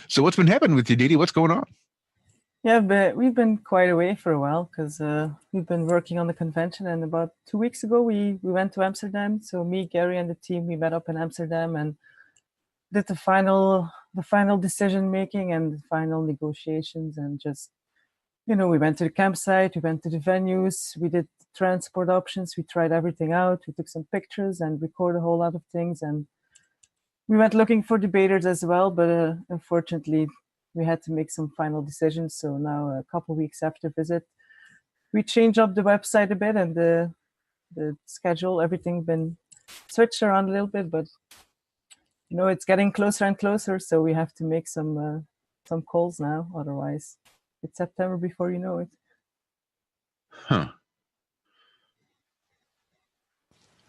So what's been happening with you, Didi? What's going on? Yeah, but we've been quite away for a while because we've been working on the convention. And about 2 weeks ago, we went to Amsterdam. So me, Gary, and the team we met up in Amsterdam and did the final decision making and the final negotiations. And just we went to the campsite, we went to the venues, we did transport options, we tried everything out, we took some pictures and recorded a whole lot of things. And we went looking for debaters as well, but unfortunately, we had to make some final decisions. So now, a couple of weeks after visit, we changed up the website a bit and the schedule. Everything been switched around a little bit, but it's getting closer and closer. So we have to make some calls now. Otherwise, it's September before you know it. Huh.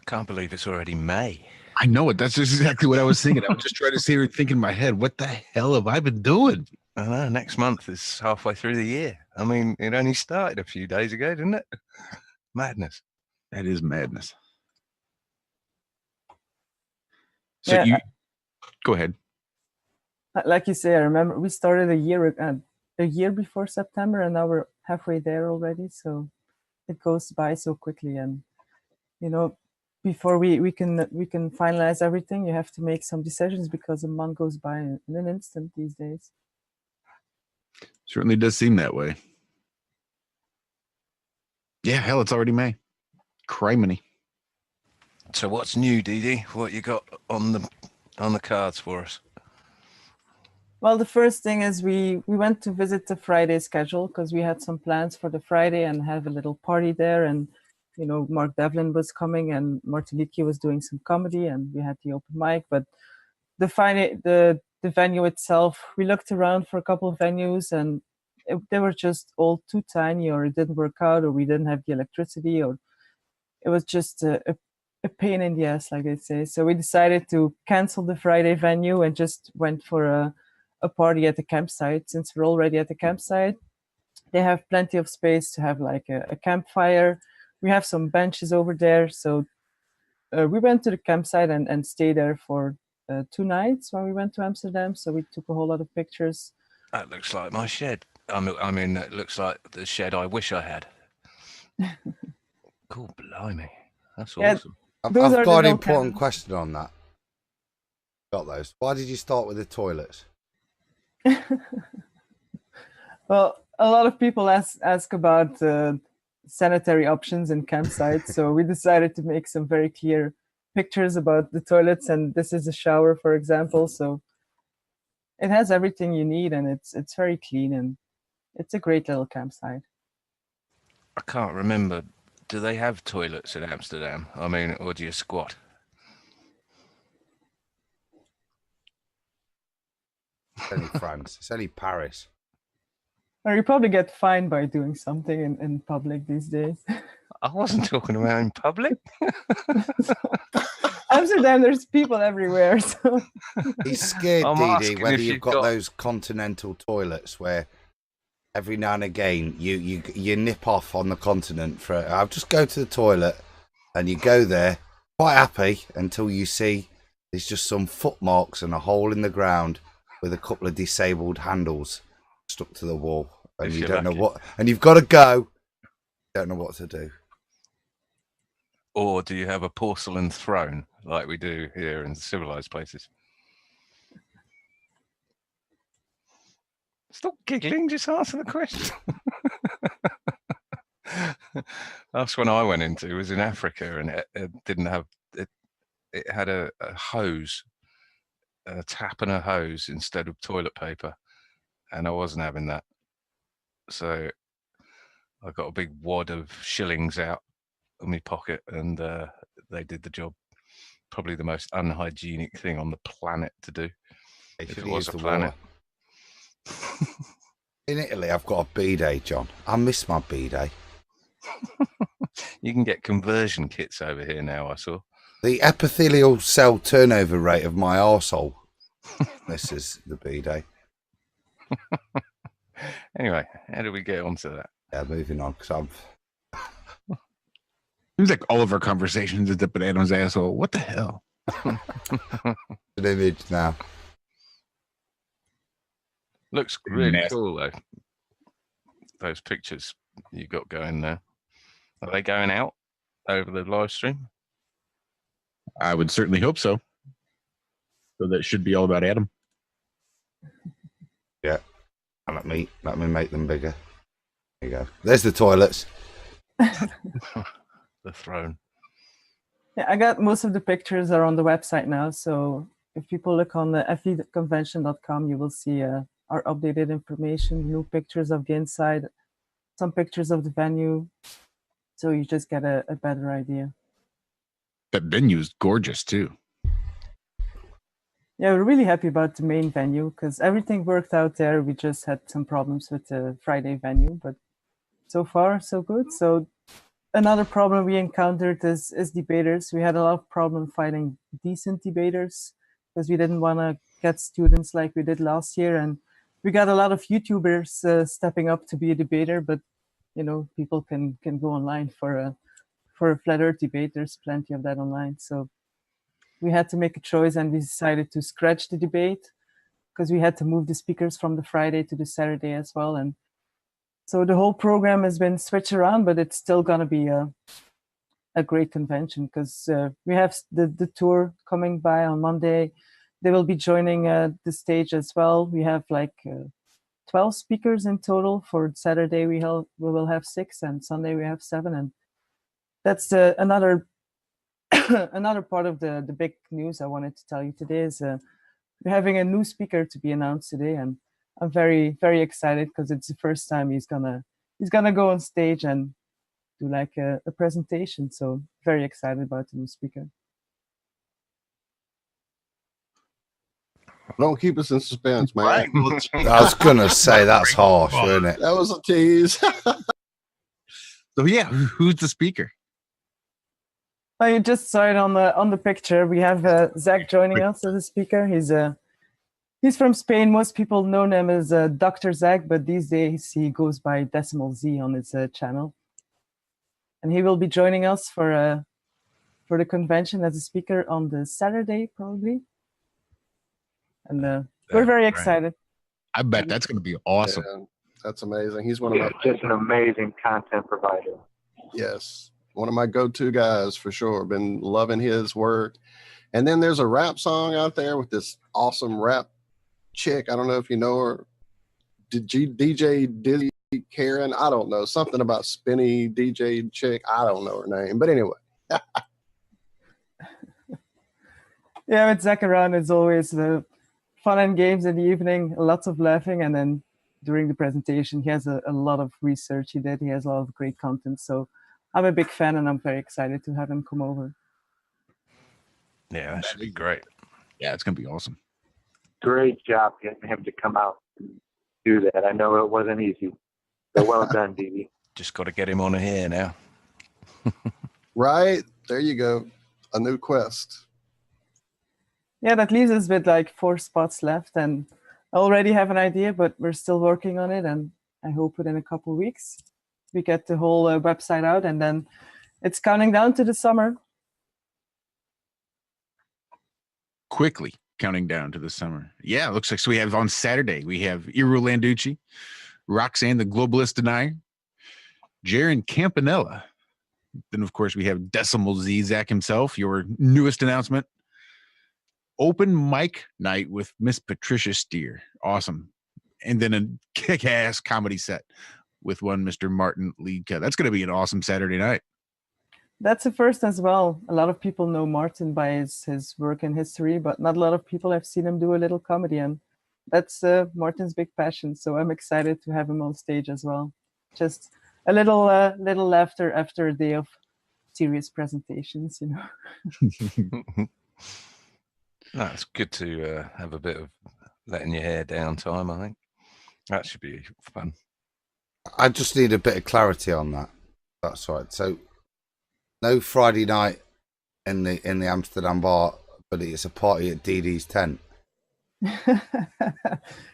Can't believe it's already May. I know it. That's just exactly what I was thinking. I was just trying to sit here and think in my head, what the hell have I been doing? I know, next month is halfway through the year. I mean, it only started a few days ago, didn't it? Madness. That is madness. So Yeah. Go ahead. Like you say, I remember we started a year before September, and now we're halfway there already. So it goes by so quickly, and before we can finalize everything, you have to make some decisions because a month goes by in an instant these days. Certainly does seem that way. Yeah, hell, it's already May. Criminy. So what's new, Didi? What you got on the cards for us? Well, the first thing is we went to visit the Friday schedule because we had some plans for the Friday and have a little party there. And, Mark Devlin was coming and Martiniki was doing some comedy and we had the open mic. But the venue itself, we looked around for a couple of venues and they were just all too tiny, or it didn't work out, or we didn't have the electricity, or it was just a pain in the ass, like they say. So we decided to cancel the Friday venue and just went for a party at the campsite. Since we're already at the campsite, they have plenty of space to have like a campfire. We have some benches over there. So we went to the campsite and stayed there for 2 nights when we went to Amsterdam. So we took a whole lot of pictures. That looks like my shed. I mean, it looks like the shed I wish I had. Cool, blimey. That's awesome. I've got an important question on that. Got those. Why did you start with the toilets? Well, a lot of people ask about sanitary options in campsites, so we decided to make some very clear pictures about the toilets, and this is a shower, for example. So it has everything you need, and it's very clean, and it's a great little campsite. I can't remember. Do they have toilets in Amsterdam? I mean, or do you squat? It's only France. It's only Paris. Or you probably get fined by doing something in public these days. I wasn't talking about in public. Amsterdam, there's people everywhere. So he's scared, Didi, whether you've got those continental toilets where every now and again you nip off on the continent for I'll just go to the toilet, and you go there quite happy until you see there's just some footmarks and a hole in the ground with a couple of disabled handles stuck to the wall, and you don't know what, and you've got to go, don't know what to do. Or do you have a porcelain throne like we do here in civilized places? Stop giggling, just answer the question. That's when I went into, it was in Africa, and it didn't have, it had a hose, a tap and a hose instead of toilet paper, and I wasn't having that. So I got a big wad of shillings out of my pocket, and they did the job. Probably the most unhygienic thing on the planet to do. If it was a planet. In Italy, I've got a bidet, John. I miss my bidet. You can get conversion kits over here now, I saw. The epithelial cell turnover rate of my arsehole. This is the bidet. Anyway, how do we get onto that? Yeah, moving on, because Seems like all of our conversations is up at Adam's asshole. What the hell? An image now. Looks really cool though. Those pictures you got going there. Are they going out over the live stream? I would certainly hope so. So that should be all about Adam. Yeah. Let me make them bigger. There you go. There's the toilets. The throne. Yeah, I got most of the pictures are on the website now. So if people look on the feconvention.com, you will see our updated information, new pictures of the inside, some pictures of the venue. So you just get a better idea. That venue is gorgeous too. Yeah, we're really happy about the main venue because everything worked out there. We just had some problems with the Friday venue, but so far so good. So another problem we encountered is debaters. We had a lot of problem finding decent debaters because we didn't want to get students like we did last year, and we got a lot of YouTubers stepping up to be a debater. But you know, people can go online for a flat earth debate. There's plenty of that online. So we had to make a choice, and we decided to scratch the debate because we had to move the speakers from the Friday to the Saturday as well. And so the whole program has been switched around, but it's still going to be a great convention because we have the tour coming by on Monday. They will be joining the stage as well. We have like 12 speakers in total. For Saturday, we will have 6, and Sunday we have 7. And that's another another part of the big news I wanted to tell you today is we're having a new speaker to be announced today, and I'm very, very excited because it's the first time he's gonna go on stage and do like a presentation. So very excited about the new speaker. Don't keep us in suspense, man. Right. I was gonna say that's harsh, wasn't it? That was a tease. So yeah, who's the speaker? Oh, you just saw it on the picture. We have Zach joining us as a speaker. He's from Spain. Most people know him as Dr. Zach, but these days he goes by Decimal Z on his channel. And he will be joining us for the convention as a speaker on the Saturday, probably. And we're very excited. I bet that's going to be awesome. Yeah, that's amazing. He's one of my just an amazing content provider. Yes, one of my go-to guys for sure. Been loving his work. And then there's a rap song out there with this awesome rap chick. I don't know if you know her. DJ Didi Karen. I don't know. Something about spinny DJ chick. I don't know her name. But anyway. Yeah, with Zach around, it's always fun and games in the evening, lots of laughing. And then during the presentation, he has a lot of research he did. He has a lot of great content. So I'm a big fan, and I'm very excited to have him come over. Yeah, that should be great. Yeah, it's going to be awesome. Great job getting him to come out and do that. I know it wasn't easy. So well done, Didi. Just got to get him on here now. Right. There you go. A new quest. Yeah, that leaves us with like 4 spots left, and I already have an idea, but we're still working on it, and I hope within a couple of weeks we get the whole website out, and then it's counting down to the summer. Quickly counting down to the summer. Yeah, it looks like so we have on Saturday, we have Iru Landucci, Roxanne the Globalist Denier, Jaron Campanella. Then, of course, we have Decimal Z, Zach himself, your newest announcement. Open mic night with Miss Patricia Steer. Awesome. And then a kick-ass comedy set with one Mr. Martin Liedke. That's going to be an awesome Saturday night. That's a first as well. A lot of people know Martin by his work in history, but not a lot of people have seen him do a little comedy, and that's Martin's big passion. So I'm excited to have him on stage as well. Just a little laughter after a day of serious presentations, you know. No, it's good to have a bit of letting your hair down time, I think. That should be fun. I just need a bit of clarity on that. That's right. So no Friday night in the Amsterdam bar, but it's a party at Didi's tent.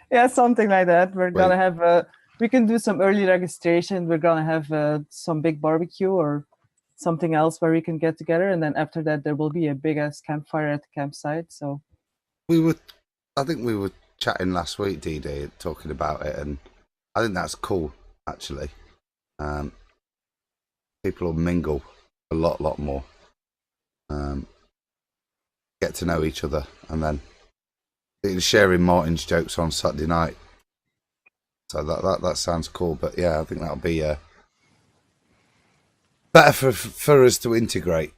Yeah, something like that. We're gonna have we can do some early registration. We're gonna have some big barbecue or something else where we can get together, and then after that there will be a big ass campfire at the campsite. So I think we were chatting last week, Didi, talking about it, and I think that's cool, actually. People will mingle a lot more. Get to know each other, and then sharing Martin's jokes on Saturday night. So that sounds cool. But yeah, I think that'll be better for us to integrate.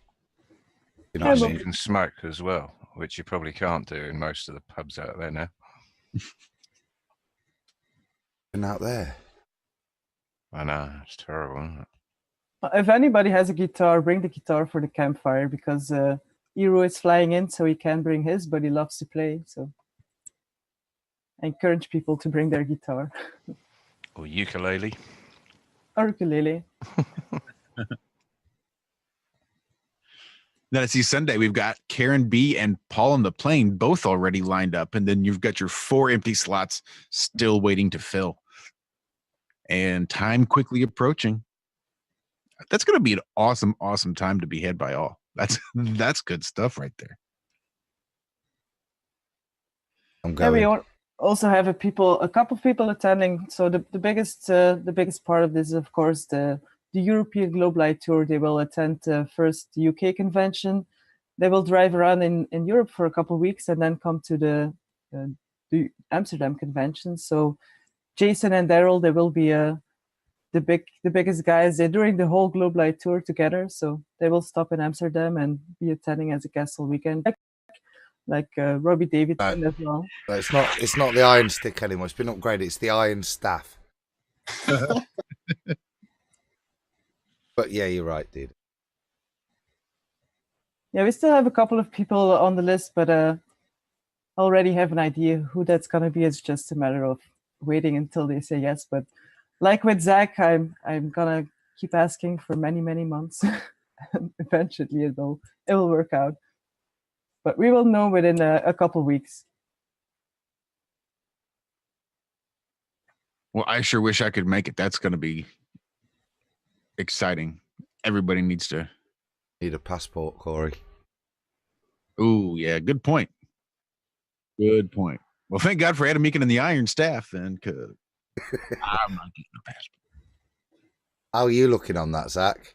You know, so you can smoke as well, which you probably can't do in most of the pubs out there now. And out there, I know, it's terrible, isn't it? If anybody has a guitar, bring the guitar for the campfire, because Hero is flying in, so he can't bring his, but he loves to play. So I encourage people to bring their guitar. Or ukulele. Or ukulele. Then I see Sunday, we've got Karen B and Paul on the Plane both already lined up. And then you've got your 4 empty slots still waiting to fill. And time quickly approaching. That's going to be an awesome, awesome time to be had by all. That's good stuff right there. I'm going. Yeah, we also have a couple of people attending. So the biggest part of this is, of course, the European Globe Light Tour. They will attend first the UK convention. They will drive around in Europe for a couple of weeks and then come to the Amsterdam convention. So Jason and Daryl, they will be the biggest guys. They're doing the whole Globe Light Tour together. So they will stop in Amsterdam and be attending as a guest all weekend. Like Robbie Davidson as well. It's not the Iron Stick anymore. It's been upgraded. It's the Iron Staff. But yeah, you're right, dude. Yeah, we still have a couple of people on the list, but already have an idea who that's gonna be. It's just a matter of waiting until they say yes. But like with Zach, I'm gonna keep asking for many months. Eventually, it will work out. But we will know within a couple weeks. Well, I sure wish I could make it. That's going to be exciting. Everybody needs to need a passport, Corey. Oh, yeah. Good point. Good point. Well, thank God for Adam Meakin and the Iron Staff, then, because I'm not getting a passport. How are you looking on that, Zach?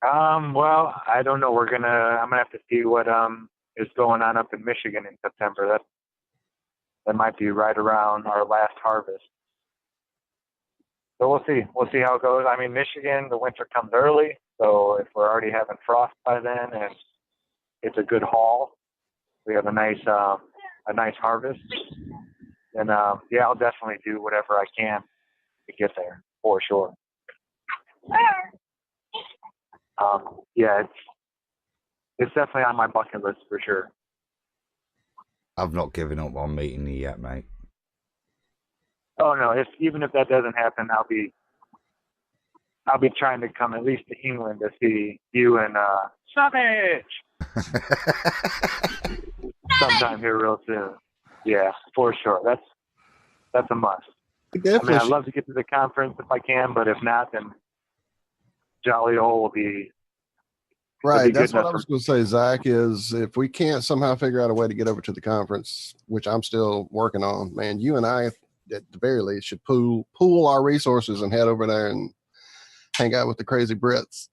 Well, I don't know. I'm gonna have to see what is going on up in Michigan in September. That might be right around our last harvest. So we'll see. We'll see how it goes. I mean, Michigan, the winter comes early, so if we're already having frost by then and it's a good haul, we have a nice harvest. And yeah, I'll definitely do whatever I can to get there for sure. Yeah, it's definitely on my bucket list for sure. I've not given up on meeting you yet, mate. Oh no! Even if that doesn't happen, I'll be trying to come at least to England to see you and Savage sometime here real soon. Yeah, for sure. That's a must. I mean, I'd love to get to the conference if I can, but if not, then Jolly Hole will be. Right. That's what I was going to say, Zach, is if we can't somehow figure out a way to get over to the conference, which I'm still working on, man, you and I, at the very least, should pool our resources and head over there and hang out with the crazy Brits.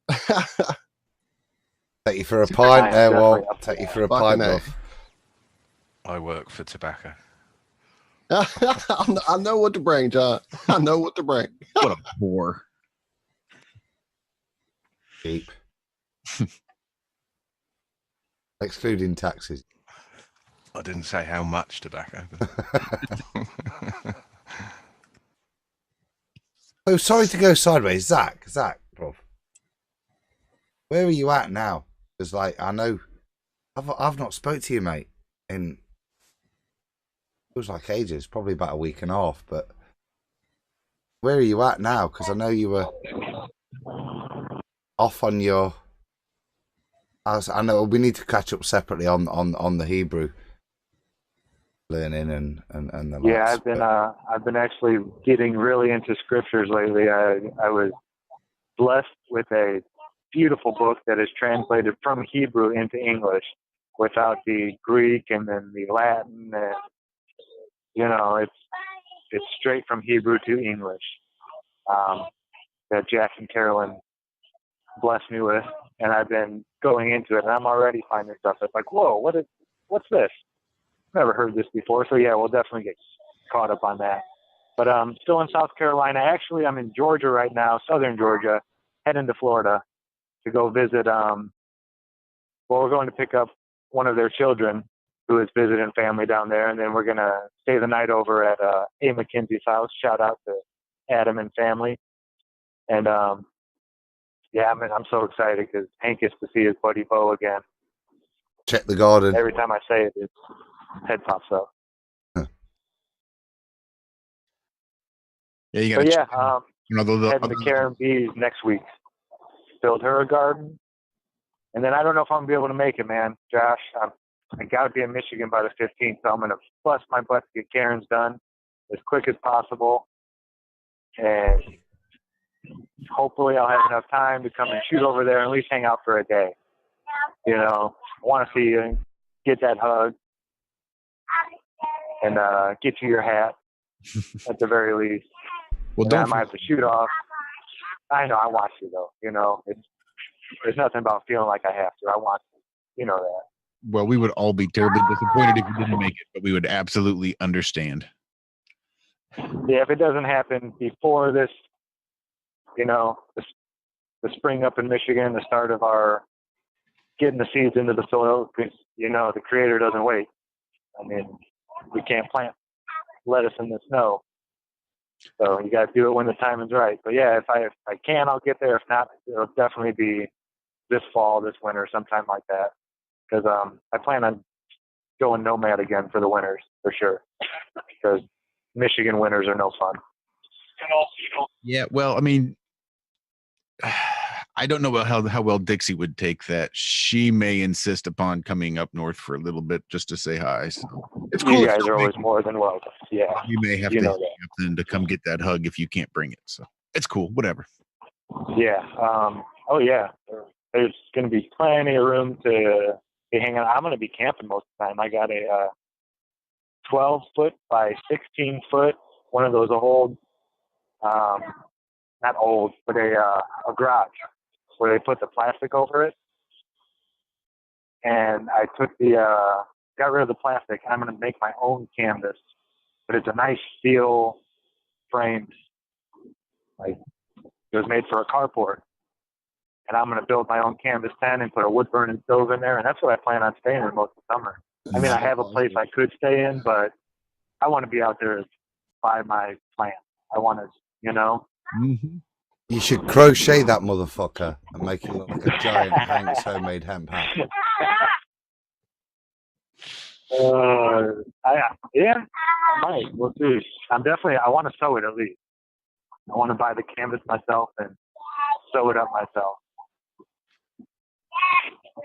Take you for a pint there, Walt. Take you for a pint, bro. I work for tobacco. I know what to bring, John. I know what to bring. What a bore. Cheap. Excluding taxes. I didn't say how much tobacco. Oh, sorry to go sideways. Zach, bro. Where are you at now? Because, like, I know I've not spoke to you, mate, in it was like ages, probably about a week and a half. But where are you at now? Because I know you were off on your. I know we need to catch up separately on the Hebrew learning and the yeah, lots, I've been actually getting really into scriptures lately. I was blessed with a beautiful book that is translated from Hebrew into English, without the Greek and then the Latin, and it's straight from Hebrew to English that Jack and Carolyn blessed me with, and I've been going into it, and I'm already finding stuff that's like, whoa, what's this? Never heard this before. So yeah, we'll definitely get caught up on that. But still in South Carolina. Actually, I'm in Georgia right now, southern Georgia, heading to Florida to go visit. We're going to pick up one of their children who is visiting family down there, and then we're going to stay the night over at A. McKenzie's house. Shout out to Adam and family. And yeah, I'm so excited because Hank gets to see his buddy Bo again. Check the garden. Every time I say it, his head pops up. Yeah, you got to heading to Karen B's next week. Build her a garden. And then I don't know if I'm going to be able to make it, man. Josh, I got to be in Michigan by the 15th, so I'm going to bust my butt to get Karen's done as quick as possible. And hopefully I'll have enough time to come and shoot over there and at least hang out for a day. I want to see you and get that hug and get you your hat at the very least. Well, I might have to shoot off. I know, I want you though. There's nothing about feeling like I have to. I want to. You know that. Well, we would all be terribly disappointed if you didn't make it, but we would absolutely understand. Yeah, if it doesn't happen before this, the spring up in Michigan, the start of our getting the seeds into the soil, because, the Creator doesn't wait. I mean, we can't plant lettuce in the snow. So you got to do it when the timing's right. But yeah, if I can, I'll get there. If not, it'll definitely be this fall, this winter, sometime like that. Because I plan on going nomad again for the winters for sure. Because Michigan winters are no fun. Yeah, well, I mean, I don't know how well Dixie would take that. She may insist upon coming up north for a little bit just to say hi. So it's cool. You guys are always more than welcome. Yeah, you may have to come get that hug if you can't bring it. So it's cool. Whatever. Yeah. Oh yeah. There's going to be plenty of room to be hanging out. I'm going to be camping most of the time. I got a 12-foot by 16-foot, one of those old, not old, but a garage where they put the plastic over it. And I took got rid of the plastic. I'm going to make my own canvas, but it's a nice steel frame. Like it was made for a carport. And I'm going to build my own canvas tent and put a wood burning stove in there. And that's what I plan on staying in most of the summer. I mean, I have a place I could stay in, but I want to be out there by my plant. I want to, Mm-hmm. You should crochet that motherfucker and make it look like a giant Hank's homemade hemp hat. Yeah, I might. We'll see. I want to sew it at least. I want to buy the canvas myself and sew it up myself.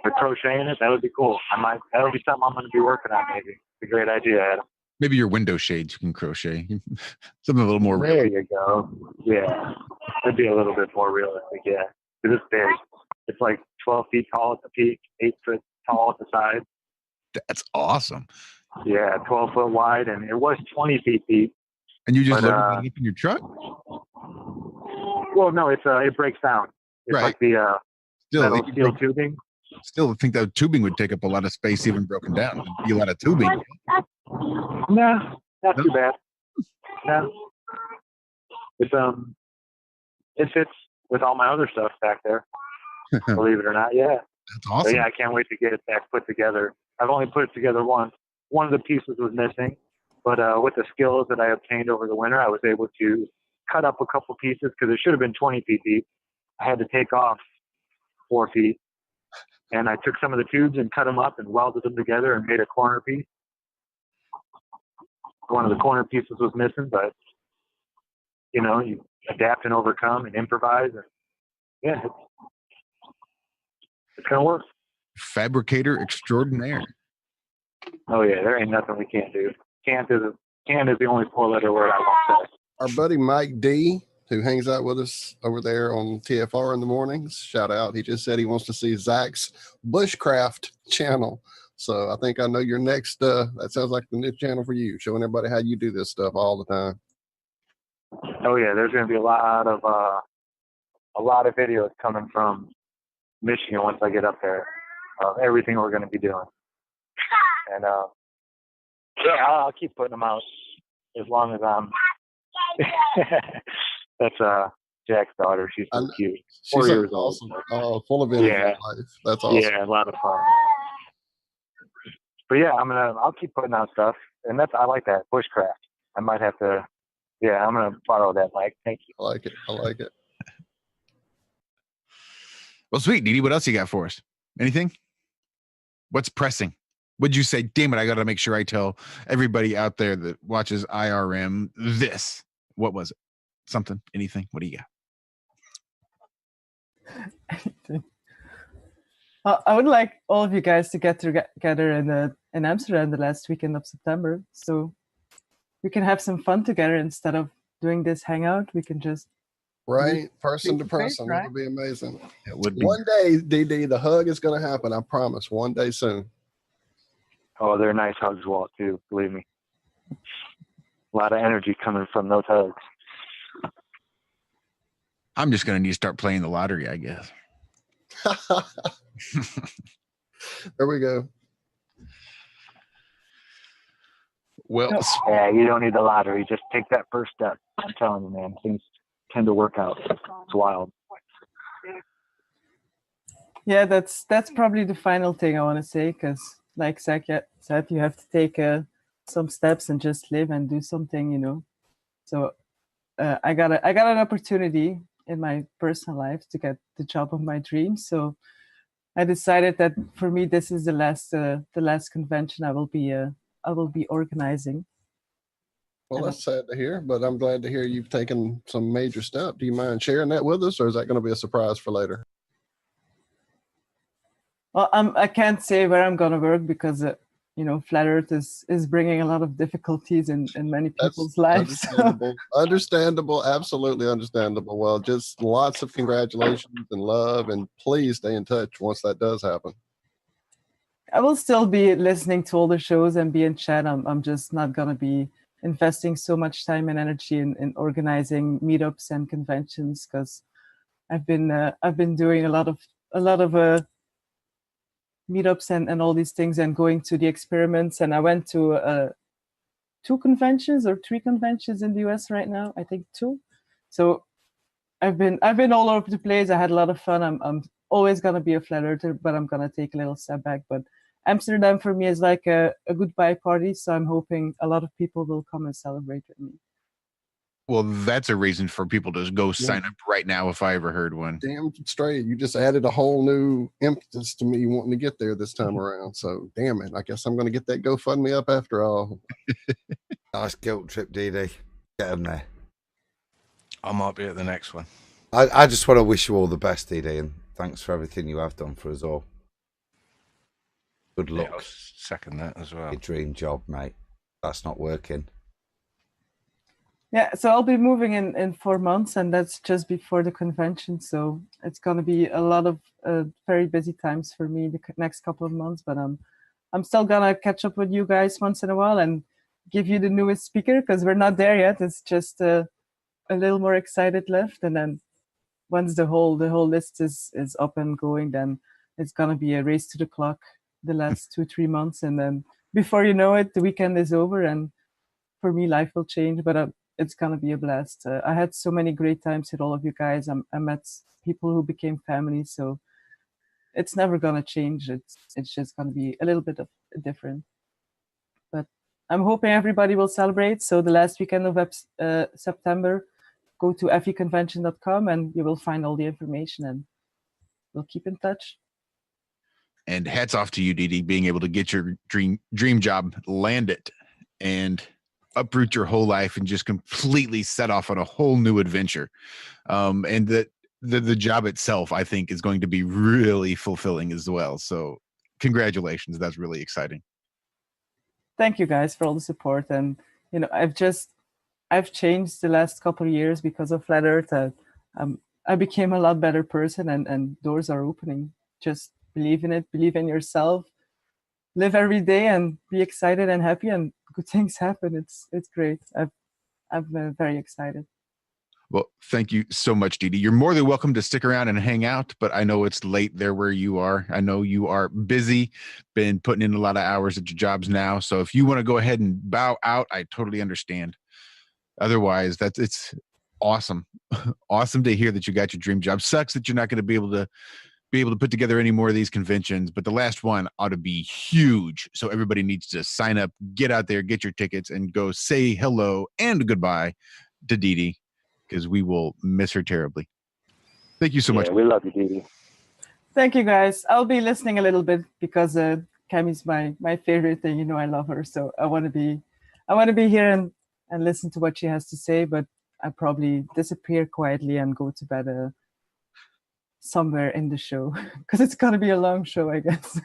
For crocheting it, that would be cool. That'll be something I'm going to be working on maybe. It's a great idea, Adam. Maybe your window shades you can crochet. Something a little more real. There you go. Yeah. It'd be a little bit more realistic, yeah. Because it's big. It's like 12 feet tall at the peak, 8 foot tall at the side. That's awesome. Yeah, 12 foot wide, and it was 20 feet deep. And you just load it up in your truck? Well, no, it breaks down. It's right. Like the metal steel tubing. Still think that tubing would take up a lot of space, even broken down. It'd be a lot of tubing. No, not too bad. No. It fits with all my other stuff back there. Believe it or not, yeah. That's awesome. So, yeah, I can't wait to get it back put together. I've only put it together once. One of the pieces was missing, but with the skills that I obtained over the winter, I was able to cut up a couple pieces because it should have been 20 feet deep. I had to take off 4 feet, and I took some of the tubes and cut them up and welded them together and made a corner piece. One of the corner pieces was missing, but you adapt and overcome and improvise, and yeah, it's gonna work. Fabricator extraordinaire. Oh yeah, there ain't nothing we can't do. Can't is the only 4-letter word I won't say. Our buddy Mike D, who hangs out with us over there on TFR in the mornings, shout out. He just said he wants to see Zach's bushcraft channel. So I think I know your next. That sounds like the new channel for you, showing everybody how you do this stuff all the time. Oh yeah, there's going to be a lot of videos coming from Michigan once I get up there of everything we're going to be doing. And yeah, I'll keep putting them out as long as I'm. That's Jack's daughter. She's so cute. 4 years old. Oh, full of energy. Yeah. Life. That's awesome. Yeah, a lot of fun. But yeah, I'll keep putting out stuff, and I like that bushcraft. I might have to. Yeah, I'm gonna borrow that, Mike. Thank you. I like it. Well, sweet, Didi. What else you got for us? Anything? What's pressing? Would you say, damn it, I got to make sure I tell everybody out there that watches IRM this? What was it? Something? Anything? What do you got? I would like all of you guys to get together in Amsterdam the last weekend of September, so we can have some fun together instead of doing this hangout. We can just person to person. Right? It would be amazing. It would be. One day, Didi, the hug is going to happen. I promise. One day soon. Oh, they're nice hugs, Walt, too. Believe me. A lot of energy coming from those hugs. I'm just going to need to start playing the lottery, I guess. There we go. Well, yeah, you don't need the lottery. Just take that first step. I'm telling you, man. Things tend to work out. It's wild. Yeah, that's probably the final thing I want to say, because like Zach said, you have to take some steps and just live and do something, you know. So I got an opportunity in my personal life to get the job of my dreams. So I decided that for me, this is the last convention I will be organizing. Well, that's sad to hear, but I'm glad to hear you've taken some major step. Do you mind sharing that with us, or is that going to be a surprise for later? Well, I can't say where I'm going to work because, you know, Flat Earth is bringing a lot of difficulties in many people's lives. Understandable, absolutely understandable. Well, just lots of congratulations and love, and please stay in touch once that does happen. I will still be listening to all the shows and be in chat. I'm just not going to be investing so much time and energy in organizing meetups and conventions, because I've been doing a lot of meetups and all these things and going to the experiments. And I went to 2 conventions or 3 conventions in the US right now. I think 2. So I've been all over the place. I had a lot of fun. I'm always gonna be a flat earther, but I'm gonna take a little step back. But Amsterdam for me is like a goodbye party. So I'm hoping a lot of people will come and celebrate with me. Well, that's a reason for people to go sign up right now if I ever heard one. Damn straight. You just added a whole new impetus to me wanting to get there this time around. So, damn it. I guess I'm going to get that GoFundMe up after all. Nice guilt trip, Didi. Get them there. I might be at the next one. I just want to wish you all the best, Didi, and thanks for everything you have done for us all. Good luck. Yeah, I'll second that as well. Your dream job, mate. That's not working. Yeah, so I'll be moving in 4 months, and that's just before the convention. So it's going to be a lot of very busy times for me the next couple of months. But I'm still gonna catch up with you guys once in a while and give you the newest speaker, because we're not there yet. It's just a little more excited left, and then once the whole list is up and going, then it's gonna be a race to the clock the last 2-3 months, and then before you know it, the weekend is over, and for me, life will change. But it's gonna be a blast. I had so many great times with all of you guys. I met people who became family, so it's never gonna change. It's just gonna be a little bit of different. But I'm hoping everybody will celebrate. So the last weekend of September, go to feconvention.com and you will find all the information, and we'll keep in touch. And hats off to you, Didi, being able to get your dream job, land it, and uproot your whole life and just completely set off on a whole new adventure. And the job itself, I think, is going to be really fulfilling as well. So congratulations. That's really exciting. Thank you guys for all the support. And, you know, I've changed the last couple of years because of Flat Earth. I became a lot better person, and doors are opening. Just believe in it, believe in yourself, live every day and be excited and happy, and good things happen. It's great. I'm very excited. Well, thank you so much, Didi. You're more than welcome to stick around and hang out, but I know it's late there where you are. I know you are busy, been putting in a lot of hours at your jobs now. So if you want to go ahead and bow out, I totally understand. Otherwise, it's awesome. Awesome to hear that you got your dream job. Sucks that you're not going to be able to put together any more of these conventions, but the last one ought to be huge. So everybody needs to sign up, get out there, get your tickets, and go say hello and goodbye to Didi, because we will miss her terribly. Thank you so much. We love you, Didi. Thank you, guys. I'll be listening a little bit because Cammie's my favorite thing. You know, I love her, so I want to be here and listen to what she has to say. But I probably disappear quietly and go to bed somewhere in the show because it's gonna be a long show, I guess.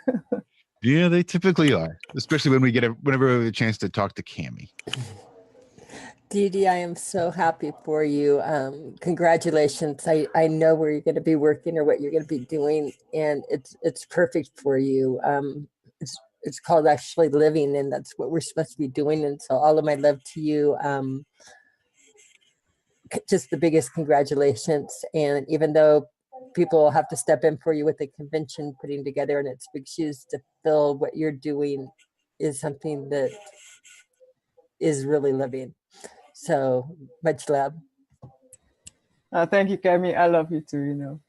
Yeah, they typically are, especially when whenever we have a chance to talk to Cammie. Didi, I am so happy for you. Congratulations. I know where you're going to be working or what you're going to be doing, and it's perfect for you. It's called actually living, and that's what we're supposed to be doing. And so all of my love to you. Just the biggest congratulations. And even though people have to step in for you with the convention putting together, and it's big shoes to fill, what you're doing is something that is really living. So much love. Thank you, Cammie. I love you too. You know,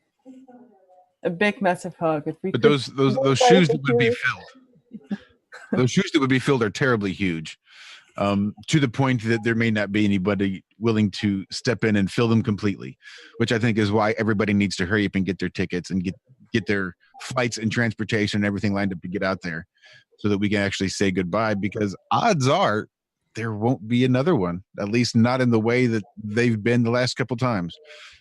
a big, massive hug. But those shoes that would be filled, those shoes that would be filled are terribly huge, to the point that there may not be anybody willing to step in and fill them completely, which I think is why everybody needs to hurry up and get their tickets and get their flights and transportation and everything lined up to get out there, so that we can actually say goodbye. Because odds are there won't be another one, at least not in the way that they've been the last couple times.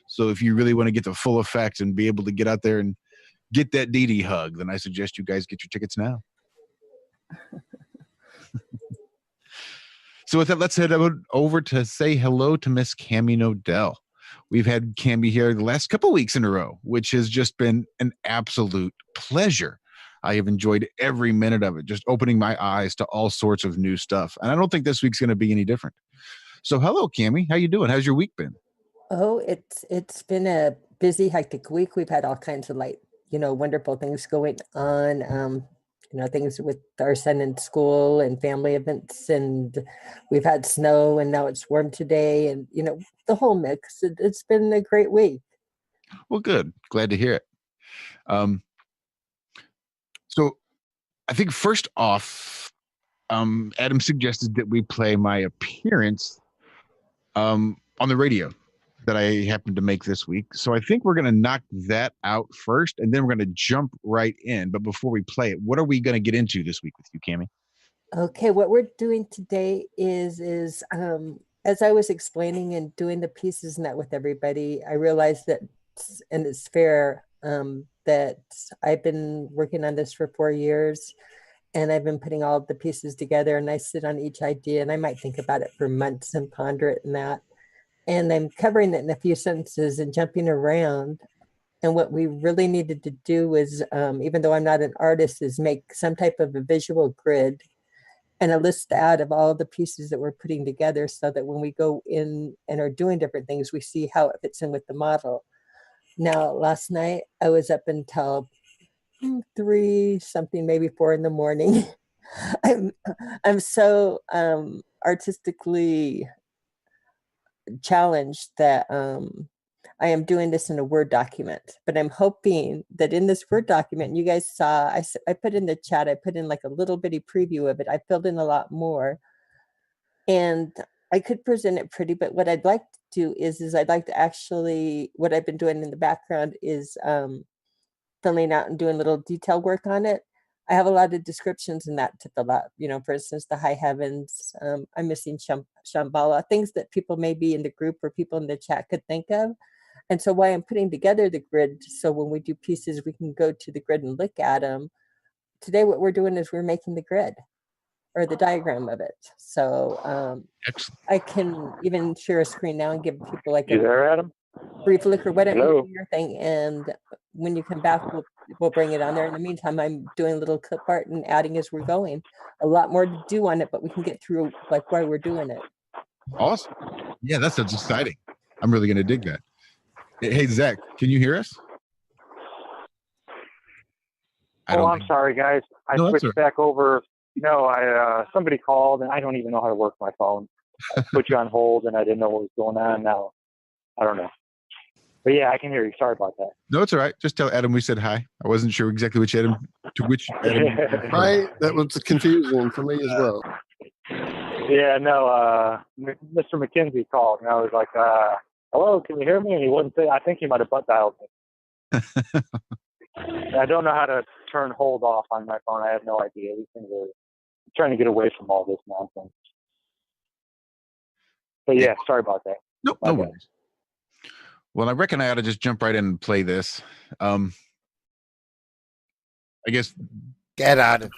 So if you really want to get the full effect and be able to get out there and get that Didi hug, then I suggest you guys get your tickets now. So with that, let's head over to say hello to Miss Cammie Nodell. We've had Cammie here the last couple weeks in a row, which has just been an absolute pleasure. I have enjoyed every minute of it, just opening my eyes to all sorts of new stuff. And I don't think this week's going to be any different. So hello, Cammie. How you doing? How's your week been? Oh, it's been a busy, hectic week. We've had all kinds of wonderful things going on. Things with our son in school and family events, and we've had snow, and now it's warm today, and the whole mix. It's been a great week. Well, good. Glad to hear it. So I think first off, Adam suggested that we play my appearance on the radio that I happened to make this week. So I think we're going to knock that out first, and then we're going to jump right in. But before we play it, what are we going to get into this week with you, Cammie? Okay, what we're doing today is as I was explaining and doing the pieces and that with everybody, I realized that, and it's fair, that I've been working on this for 4 years, and I've been putting all the pieces together, and I sit on each idea, and I might think about it for months and ponder it and that. And I'm covering it in a few sentences and jumping around. And what we really needed to do is, even though I'm not an artist, is make some type of a visual grid and a list out of all the pieces that we're putting together, so that when we go in and are doing different things, we see how it fits in with the model. Now, last night I was up until 3 something, maybe 4 in the morning. I'm so artistically challenged that I am doing this in a Word document, but I'm hoping that in this Word document, you guys saw, I put in the chat, I put in like a little bitty preview of it. I filled in a lot more, and I could present it pretty, but what I'd like to do is I'd like to actually, what I've been doing in the background is filling out and doing little detail work on it. I have a lot of descriptions in that to fill out, for instance, the high heavens, I'm missing Shambhala, things that people maybe in the group or people in the chat could think of. And so while I'm putting together the grid, so when we do pieces, we can go to the grid and look at them. Today, what we're doing is we're making the grid or the diagram of it. So I can even share a screen now and give people like You there, Adam? brief look or whatever, Hello? do your thing, and when you come back, we'll bring it on there. In the meantime, I'm doing a little clip art and adding as we're going. A lot more to do on it, but we can get through like while we're doing it. Awesome. Yeah, that sounds exciting. I'm really going to dig that. Hey, Zach, can you hear us? I'm sorry, guys. I switched back over. No, somebody called, and I don't even know how to work my phone. I put you on hold, and I didn't know what was going on. Now, I don't know. But yeah, I can hear you. Sorry about that. No, it's all right. Just tell Adam we said hi. I wasn't sure exactly which Adam to which Adam. Right? That was confusing for me as well. Yeah, no, Mr. McKenzie called, and I was like, hello, can you hear me? And he wouldn't say. I think he might have butt dialed me. I don't know how to turn hold off on my phone. I have no idea. These things are I'm trying to get away from all this nonsense. But yeah, sorry about that. Nope, no worries. Well, I reckon I ought to just jump right in and play this. I guess get out of it.